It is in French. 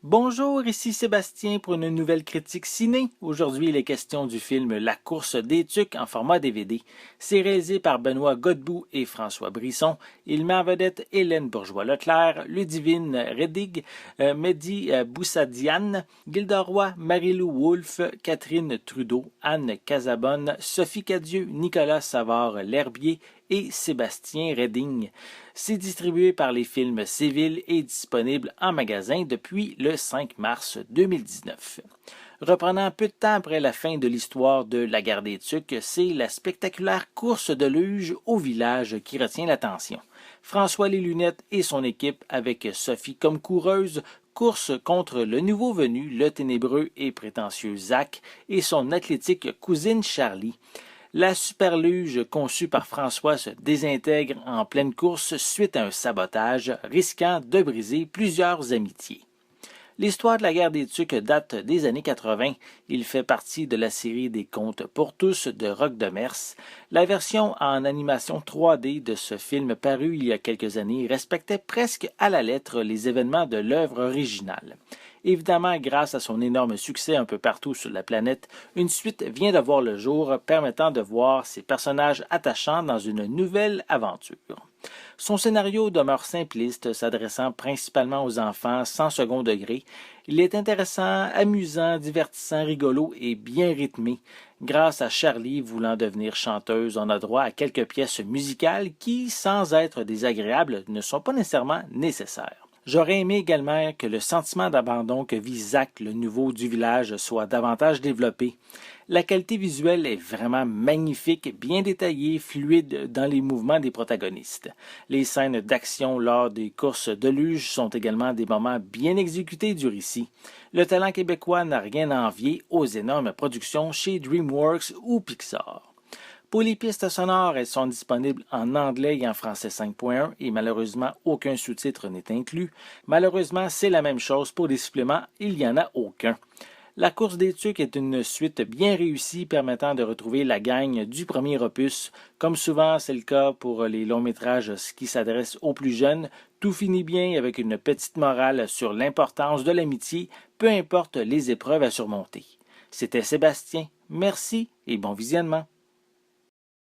Bonjour, ici Sébastien pour une nouvelle critique ciné. Aujourd'hui, il est question du film La course des tucs en format DVD. C'est réalisé par Benoît Godbout et François Brisson. Il met en vedette Hélène Bourgeois-Leclerc, Ludivine Redig, Mehdi Boussadiane, Gilda Roy, Marie-Lou Wolfe, Catherine Trudeau, Anne Casabonne, Sophie Cadieux, Nicolas Savard-L'Herbier et Sébastien Redding. C'est distribué par les Films Civils et disponible en magasin depuis le 5 mars 2019. Reprenant peu de temps après la fin de l'histoire de la guerre des Tucs, c'est la spectaculaire course de luge au village qui retient l'attention. François Les Lunettes et son équipe, avec Sophie comme coureuse, course contre le nouveau venu, le ténébreux et prétentieux Zach, et son athlétique cousine Charlie. La superluge conçue par François se désintègre en pleine course suite à un sabotage, risquant de briser plusieurs amitiés. L'histoire de la guerre des Tucs date des années 80. Il fait partie de la série des Contes pour tous de Roch Demers. La version en animation 3D de ce film paru il y a quelques années respectait presque à la lettre les événements de l'œuvre originale. Évidemment, grâce à son énorme succès un peu partout sur la planète, une suite vient de voir le jour permettant de voir ces personnages attachants dans une nouvelle aventure. Son scénario demeure simpliste, s'adressant principalement aux enfants sans second degré. Il est intéressant, amusant, divertissant, rigolo et bien rythmé. Grâce à Charlie voulant devenir chanteuse, on a droit à quelques pièces musicales qui, sans être désagréables, ne sont pas nécessairement nécessaires. J'aurais aimé également que le sentiment d'abandon que vit Zach, le nouveau du village, soit davantage développé. La qualité visuelle est vraiment magnifique, bien détaillée, fluide dans les mouvements des protagonistes. Les scènes d'action lors des courses de luge sont également des moments bien exécutés du récit. Le talent québécois n'a rien à envier aux énormes productions chez DreamWorks ou Pixar. Pour les pistes sonores, elles sont disponibles en anglais et en français 5.1 et malheureusement aucun sous-titre n'est inclus. Malheureusement, c'est la même chose pour les suppléments, il n'y en a aucun. La course des tucs est une suite bien réussie permettant de retrouver la gang du premier opus. Comme souvent c'est le cas pour les longs métrages qui s'adressent aux plus jeunes, tout finit bien avec une petite morale sur l'importance de l'amitié, peu importe les épreuves à surmonter. C'était Sébastien, merci et bon visionnement.